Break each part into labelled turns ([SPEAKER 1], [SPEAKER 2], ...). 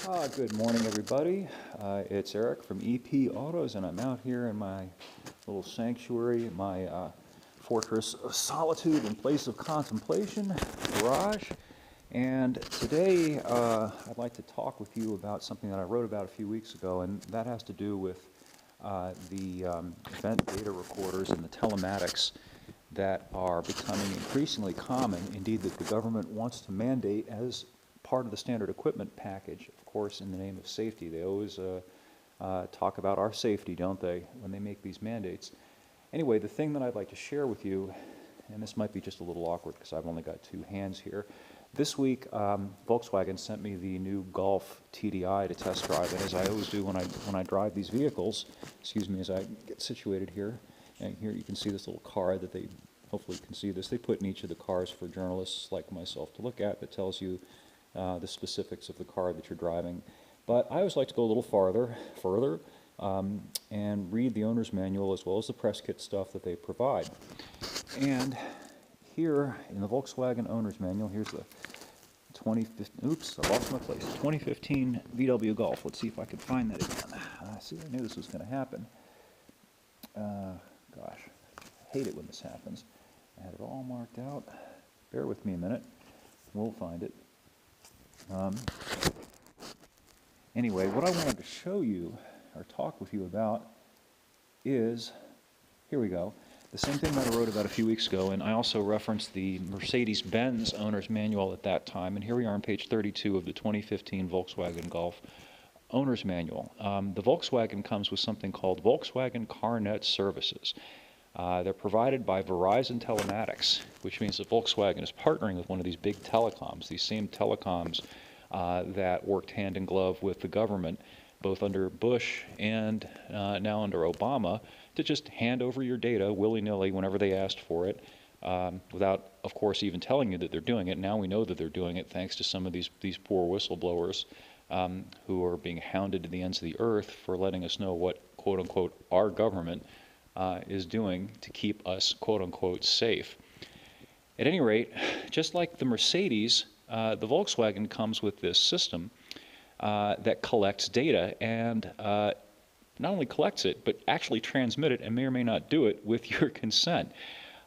[SPEAKER 1] Good morning, everybody. It's Eric from EP Autos, and I'm out here in my little sanctuary, my fortress of solitude and place of contemplation, garage. And today, I'd like to talk with you about something that I wrote about a few weeks ago, and that has to do with the event data recorders and the telematics that are becoming increasingly common, indeed that the government wants to mandate as part of the standard equipment package, of course, in the name of safety. They always talk about our safety, don't they, when they make these mandates. Anyway, the thing that I'd like to share with you, and this might be just a little awkward because I've only got two hands here. This week, Volkswagen sent me the new Golf TDI to test drive, and as I always do when I drive these vehicles, excuse me, as I get situated here, and here you can see this little card that they, hopefully you can see this, they put in each of the cars for journalists like myself to look at that tells you the specifics of the car that you're driving. But I always like to go a little further, and read the owner's manual as well as the press kit stuff that they provide. And here in the Volkswagen owner's manual, here's the 2015 VW Golf. Let's see if I can find that again. See, I knew this was going to happen. Gosh, I hate it when this happens. I had it all marked out. Bear with me a minute. We'll find it. Anyway, what I wanted to show you or talk with you about is, here we go, the same thing that I wrote about a few weeks ago, and I also referenced the Mercedes-Benz owner's manual at that time, and here we are on page 32 of the 2015 Volkswagen Golf owner's manual. The Volkswagen comes with something called Volkswagen CarNet services. They're provided by Verizon Telematics, which means that Volkswagen is partnering with one of these big telecoms, these same telecoms that worked hand in glove with the government, both under Bush and now under Obama, to just hand over your data willy-nilly whenever they asked for it, without, of course, even telling you that they're doing it. Now we know that they're doing it thanks to some of these poor whistleblowers who are being hounded to the ends of the earth for letting us know what, quote-unquote, our government is doing to keep us, quote-unquote, safe. At any rate, just like the Mercedes, the Volkswagen comes with this system that collects data and not only collects it, but actually transmit it and may or may not do it with your consent.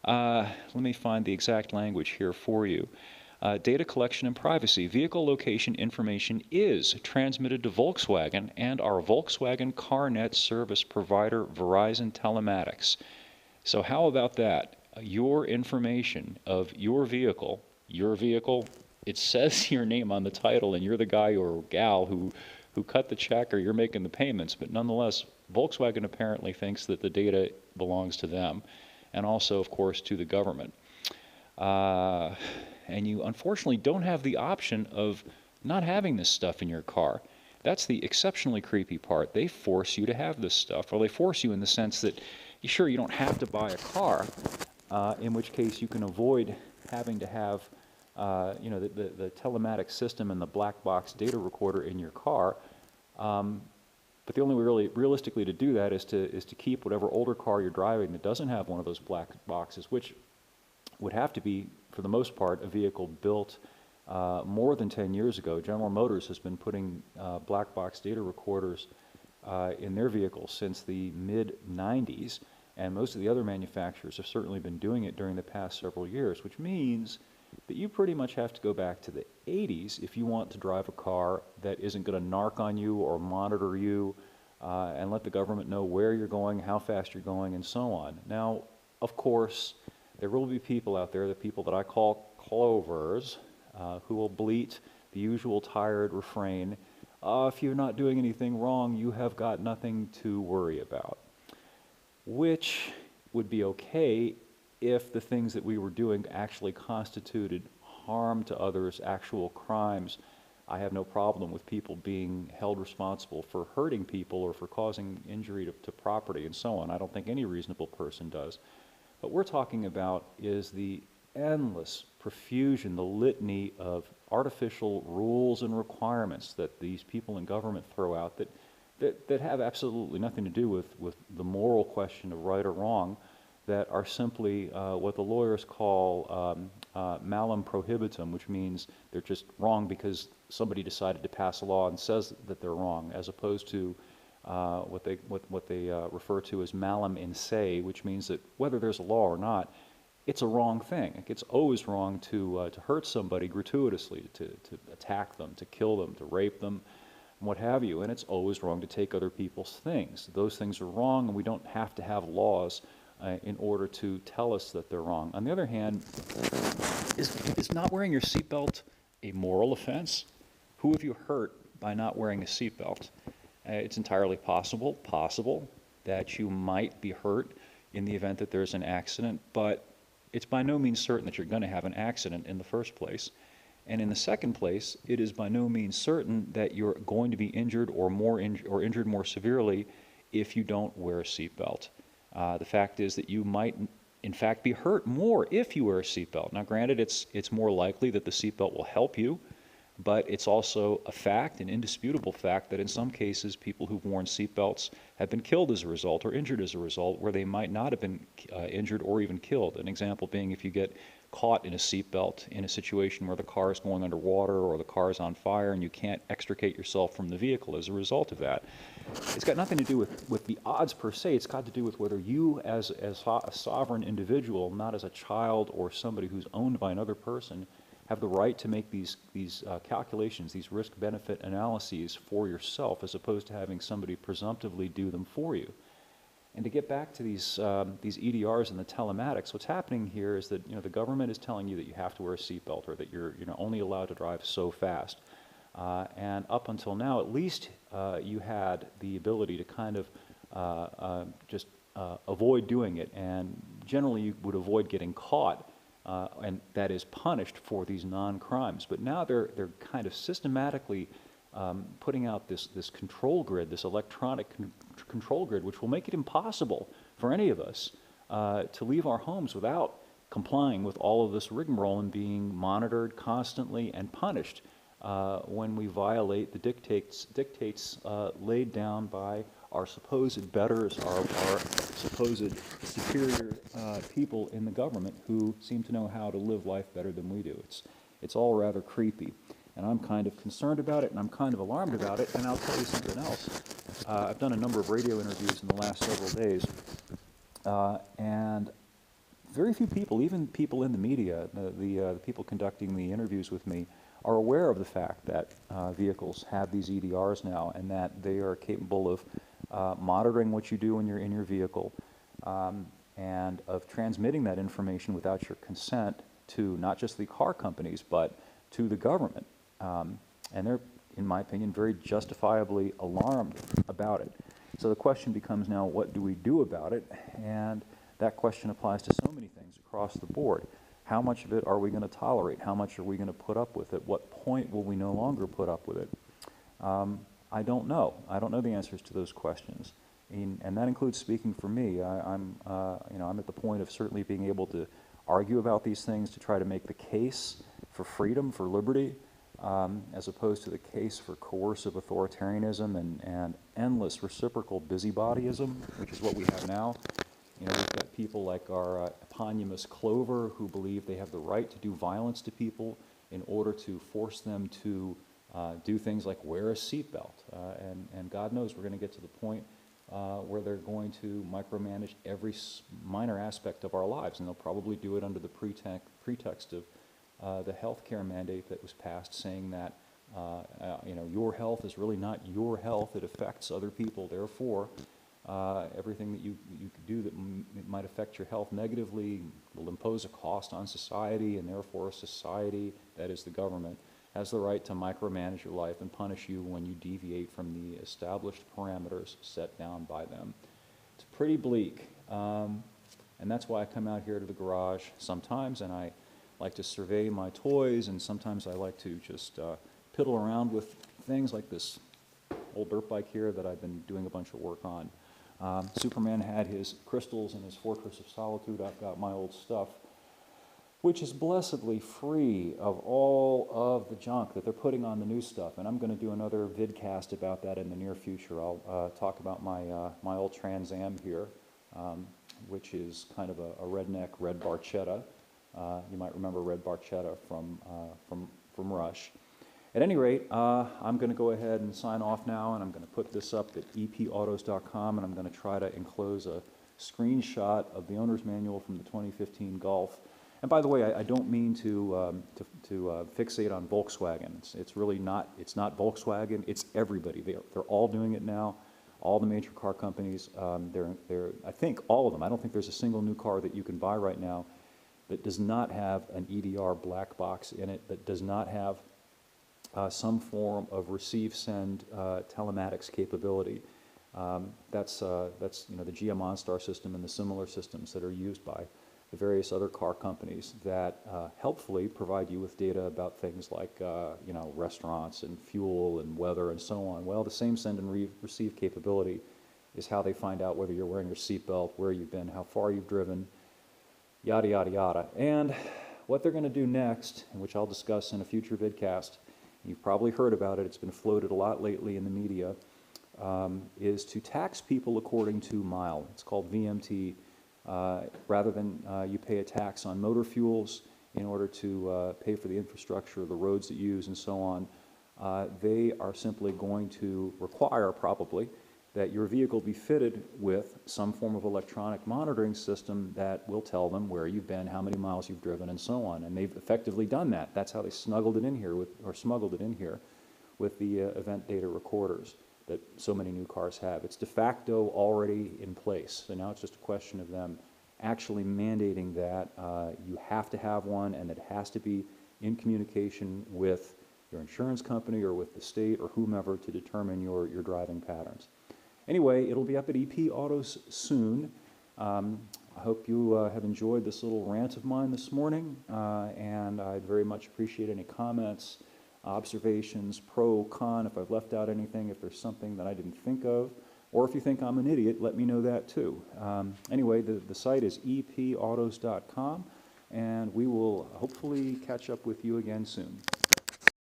[SPEAKER 1] Let me find the exact language here for you. Data collection and privacy. Vehicle location information is transmitted to Volkswagen and our Volkswagen CarNet service provider, Verizon Telematics. So how about that? Your information of your vehicle, it says your name on the title and you're the guy or gal who cut the check or you're making the payments, but nonetheless, Volkswagen apparently thinks that the data belongs to them and also, of course, to the government. And you unfortunately don't have the option of not having this stuff in your car. That's the exceptionally creepy part. They force you to have this stuff, or they force you in the sense that, sure, you don't have to buy a car, in which case you can avoid having to have the telematics system and the black box data recorder in your car. But the only way really realistically to do that is to keep whatever older car you're driving that doesn't have one of those black boxes, which would have to be, for the most part, a vehicle built more than 10 years ago. General Motors has been putting black box data recorders in their vehicles since the mid-90s, and most of the other manufacturers have certainly been doing it during the past several years, which means that you pretty much have to go back to the 80s if you want to drive a car that isn't going to narc on you or monitor you and let the government know where you're going, how fast you're going, and so on. Now, of course, there will be people out there, the people that I call clovers, who will bleat the usual tired refrain, if you're not doing anything wrong, you have got nothing to worry about. Which would be okay if the things that we were doing actually constituted harm to others, actual crimes. I have no problem with people being held responsible for hurting people or for causing injury to property and so on. I don't think any reasonable person does. What we're talking about is the endless profusion, the litany of artificial rules and requirements that these people in government throw out that have absolutely nothing to do with the moral question of right or wrong, that are simply what the lawyers call malum prohibitum, which means they're just wrong because somebody decided to pass a law and says that they're wrong, as opposed to what they refer to as malum in se, which means that whether there's a law or not, it's a wrong thing. It's always wrong to hurt somebody gratuitously, to attack them, to kill them, to rape them, and what have you. And it's always wrong to take other people's things. Those things are wrong, and we don't have to have laws in order to tell us that they're wrong. On the other hand, is not wearing your seatbelt a moral offense? Who have you hurt by not wearing a seatbelt? It's entirely possible that you might be hurt in the event that there's an accident, but it's by no means certain that you're going to have an accident in the first place. And in the second place, it is by no means certain that you're going to be injured or injured more severely if you don't wear a seatbelt. The fact is that you might, in fact, be hurt more if you wear a seatbelt. Now, granted, it's more likely that the seatbelt will help you, but it's also a fact, an indisputable fact, that in some cases people who've worn seatbelts have been killed as a result or injured as a result, where they might not have been injured or even killed. An example being if you get caught in a seatbelt in a situation where the car is going underwater or the car is on fire and you can't extricate yourself from the vehicle as a result of that. It's got nothing to do with the odds per se. It's got to do with whether you as a sovereign individual, not as a child or somebody who's owned by another person, have the right to make these calculations, these risk-benefit analyses for yourself, as opposed to having somebody presumptively do them for you. And to get back to these EDRs and the telematics, what's happening here is that the government is telling you that you have to wear a seatbelt or that you're only allowed to drive so fast. And up until now, at least you had the ability to kind of just avoid doing it, and generally you would avoid getting caught. And that is punished for these non-crimes. But now they're kind of systematically putting out this control grid, this electronic control grid, which will make it impossible for any of us to leave our homes without complying with all of this rigmarole and being monitored constantly and punished when we violate the dictates laid down by our supposed betters, our supposed superior people in the government who seem to know how to live life better than we do. It's all rather creepy. And I'm kind of concerned about it, and I'm kind of alarmed about it, and I'll tell you something else. I've done a number of radio interviews in the last several days, and very few people, even people in the media, the people conducting the interviews with me, are aware of the fact that vehicles have these EDRs now, and that they are capable of monitoring what you do when you're in your vehicle, and of transmitting that information without your consent to not just the car companies, but to the government. And they're, in my opinion, very justifiably alarmed about it. So the question becomes now, what do we do about it? And that question applies to so many things across the board. How much of it are we going to tolerate? How much are we going to put up with? At what point will we no longer put up with it? I don't know. I don't know the answers to those questions. And that includes speaking for me. I'm at the point of certainly being able to argue about these things, to try to make the case for freedom, for liberty, as opposed to the case for coercive authoritarianism and endless reciprocal busybodyism, which is what we have now. We've got people like our eponymous Clover who believe they have the right to do violence to people in order to force them to do things like wear a seatbelt. And God knows we're going to get to the point where they're going to micromanage every minor aspect of our lives, and they'll probably do it under the pretext of the health care mandate that was passed, saying that your health is really not your health, it affects other people, therefore everything that you do that might affect your health negatively will impose a cost on society, and therefore society, that is the government, has the right to micromanage your life and punish you when you deviate from the established parameters set down by them. It's pretty bleak, and that's why I come out here to the garage sometimes, and I like to survey my toys, and sometimes I like to just piddle around with things like this old dirt bike here that I've been doing a bunch of work on. Superman had his crystals and his Fortress of Solitude. I've got my old stuff, which is blessedly free of all of the junk that they're putting on the new stuff. And I'm going to do another vidcast about that in the near future. I'll talk about my old Trans Am here, which is kind of a redneck red Barchetta. You might remember red Barchetta from Rush. At any rate, I'm going to go ahead and sign off now, and I'm going to put this up at epautos.com, and I'm going to try to enclose a screenshot of the owner's manual from the 2015 Golf. And by the way, I don't mean to fixate on Volkswagen. It's really not. It's not Volkswagen. It's everybody. They're all doing it now. All the major car companies. I think all of them. I don't think there's a single new car that you can buy right now that does not have an EDR black box in it, that does not have some form of receive-send telematics capability. That's the GM OnStar system and the similar systems that are used by the various other car companies that helpfully provide you with data about things like restaurants and fuel and weather and so on. Well, the same send and receive capability is how they find out whether you're wearing your seatbelt, where you've been, how far you've driven, yada, yada, yada. And what they're going to do next, and which I'll discuss in a future vidcast, you've probably heard about it, it's been floated a lot lately in the media, is to tax people according to mile. It's called VMT. Rather than you pay a tax on motor fuels in order to pay for the infrastructure, the roads that you use, and so on, they are simply going to require, probably, that your vehicle be fitted with some form of electronic monitoring system that will tell them where you've been, how many miles you've driven, and so on. And they've effectively done that. That's how they smuggled it in here with the event data recorders that so many new cars have. It's de facto already in place. So now it's just a question of them actually mandating that you have to have one, and that it has to be in communication with your insurance company or with the state or whomever to determine your driving patterns. Anyway, it'll be up at EP Autos soon. I hope you have enjoyed this little rant of mine this morning, and I'd very much appreciate any comments, observations, pro, con, if I've left out anything, if there's something that I didn't think of, or if you think I'm an idiot, let me know that too. Anyway, the site is epautos.com, and we will hopefully catch up with you again soon.